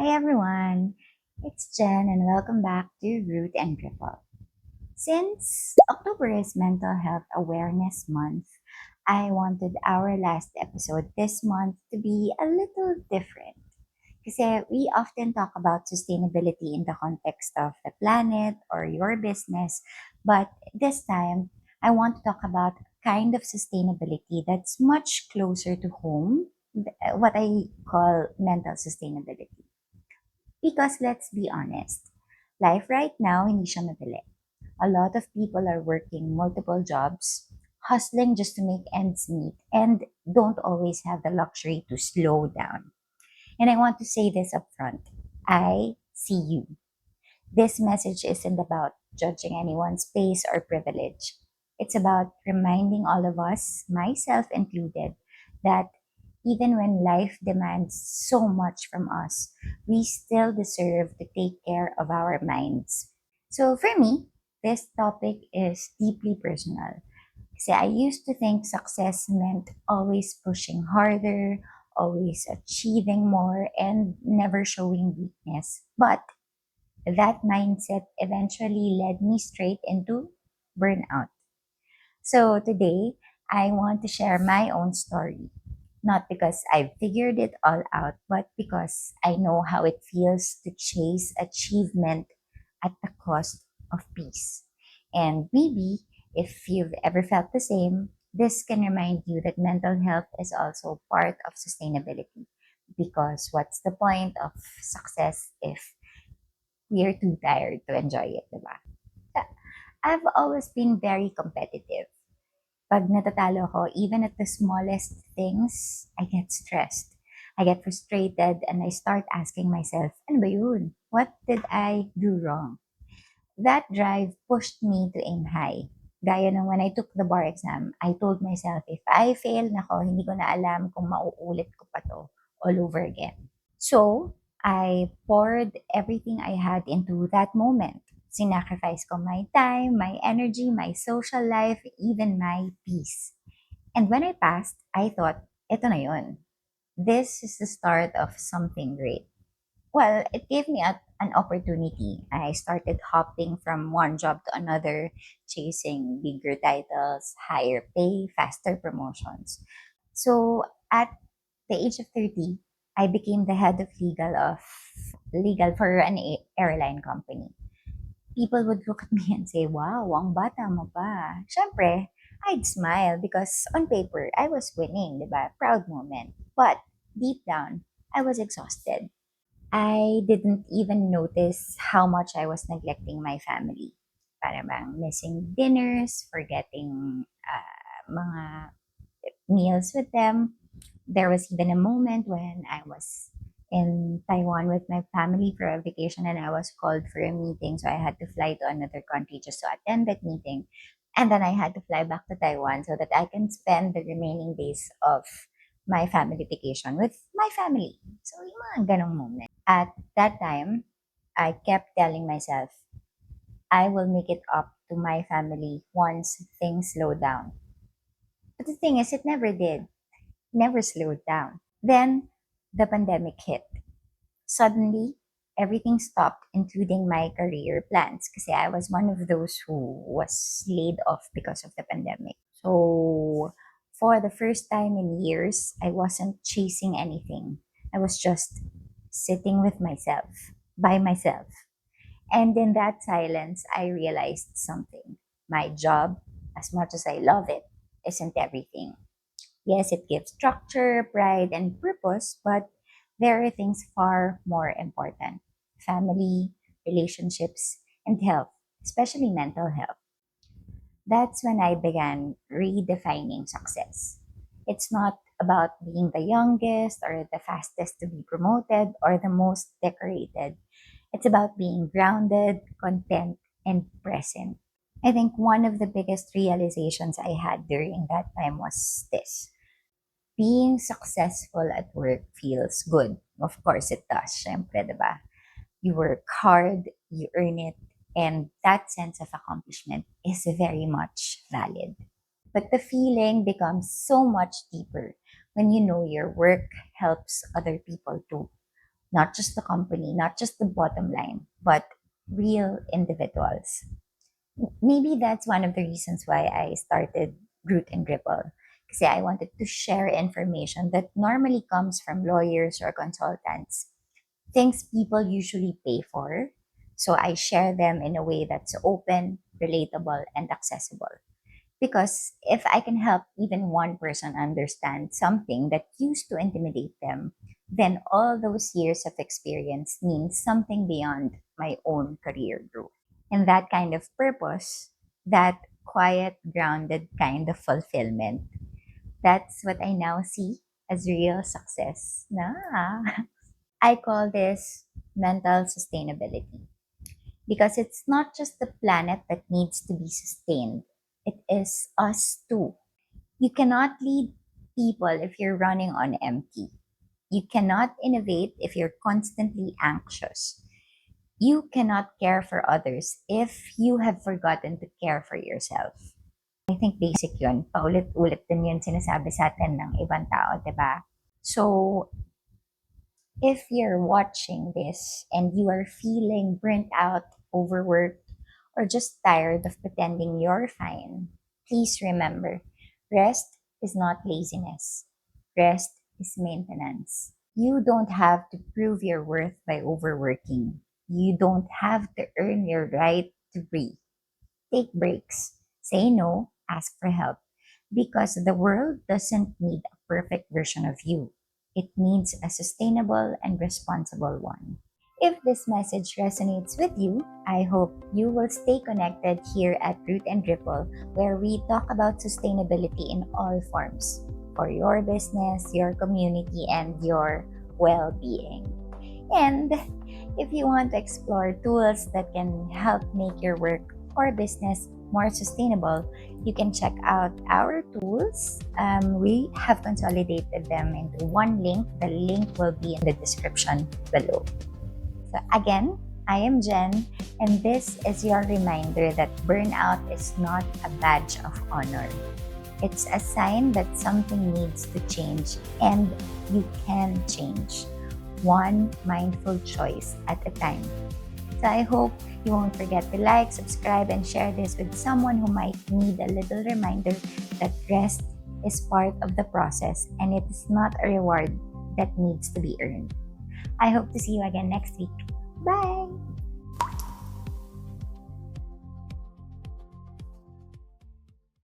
Hi everyone, it's Jen and welcome back to Root and Ripple. Since October is Mental Health Awareness Month, I wanted our last episode this month to be a little different. Because we often talk about sustainability in the context of the planet or your business, but this time I want to talk about a kind of sustainability that's much closer to home, what I call mental sustainability. Because let's be honest, life right now hindi siya madali. A lot of people are working multiple jobs, hustling just to make ends meet, and don't always have the luxury to slow down. And I want to say this up front. I see you. This message isn't about judging anyone's pace or privilege. It's about reminding all of us, myself included, that even when life demands so much from us, we still deserve to take care of our minds. So for me, this topic is deeply personal. See, I used to think success meant always pushing harder, always achieving more, and never showing weakness. But that mindset eventually led me straight into burnout. So today, I want to share my own story. Not because I've figured it all out, but because I know how it feels to chase achievement at the cost of peace. And maybe if you've ever felt the same, this can remind you that mental health is also part of sustainability. Because what's the point of success if we're too tired to enjoy it, diba? I've always been very competitive. Pag natatalo ko, even at the smallest things, I get stressed. I get frustrated and I start asking myself, ano ba yun? What did I do wrong? That drive pushed me to aim high. Gaya ng when I took the bar exam, I told myself, if I fail, nako, hindi ko na alam kung mauulit ko pa to all over again. So, I poured everything I had into that moment. Sinacrifice ko my time, my energy, my social life, even my peace. And when I passed, I thought, eto na yun. This is the start of something great. Well, it gave me an opportunity. I started hopping from one job to another, chasing bigger titles, higher pay, faster promotions. So at the age of 30, I became the head of legal for an airline company. People would look at me and say, wow, ang bata mo pa. Siyempre, I'd smile because on paper, I was winning, di ba? Proud moment. But deep down, I was exhausted. I didn't even notice how much I was neglecting my family. Para bang missing dinners, forgetting mga meals with them. There was even a moment when I was in Taiwan with my family for a vacation and I was called for a meeting. So I had to fly to another country just to attend that meeting. And then I had to fly back to Taiwan so that I can spend the remaining days of my family vacation with my family. So yung mga ganong moment. At that time, I kept telling myself, I will make it up to my family once things slow down. But the thing is, it never did, never slowed down. Then the pandemic hit. Suddenly, everything stopped, including my career plans, because I was one of those who was laid off because of the pandemic. So, for the first time in years, I wasn't chasing anything. I was just sitting with myself, by myself. And in that silence, I realized something. My job, as much as I love it, isn't everything. Yes, it gives structure, pride, and purpose, but there are things far more important: family, relationships, and health, especially mental health. That's when I began redefining success. It's not about being the youngest or the fastest to be promoted or the most decorated. It's about being grounded, content, and present. I think one of the biggest realizations I had during that time was this: being successful at work feels good. Of course it does. Syempre, diba? You work hard, you earn it, and that sense of accomplishment is very much valid. But the feeling becomes so much deeper when you know your work helps other people too. not just the company, not just the bottom line, but real individuals. Maybe that's one of the reasons why I started Root and Ripple. Because I wanted to share information that normally comes from lawyers or consultants, things people usually pay for. So I share them in a way that's open, relatable, and accessible. Because if I can help even one person understand something that used to intimidate them, then all those years of experience means something beyond my own career growth. And that kind of purpose, that quiet, grounded kind of fulfillment, that's what I now see as real success. I call this mental sustainability because it's not just the planet that needs to be sustained, it is us too. You cannot lead people if you're running on empty. You cannot innovate if you're constantly anxious. You cannot care for others if you have forgotten to care for yourself. I think basic yun. Paulit-ulit din yun sinasabi sa atin ng ibang tao, diba? So, if you're watching this and you are feeling burnt out, overworked, or just tired of pretending you're fine, please remember, rest is not laziness. Rest is maintenance. You don't have to prove your worth by overworking. You don't have to earn your right to breathe. Take breaks. Say no. Ask for help. Because the world doesn't need a perfect version of you. It needs a sustainable and responsible one. If this message resonates with you, I hope you will stay connected here at Root and Ripple, where we talk about sustainability in all forms for your business, your community, and your well being. And if you want to explore tools that can help make your work or business more sustainable, you can check out our tools. We have consolidated them into one link. The link will be in the description below. So again, I am Jen, and this is your reminder that burnout is not a badge of honor. It's a sign that something needs to change, and you can change one mindful choice at a time. So I hope you won't forget to like, subscribe, and share this with someone who might need a little reminder that rest is part of the process and it is not a reward that needs to be earned. I hope to see you again next week. Bye!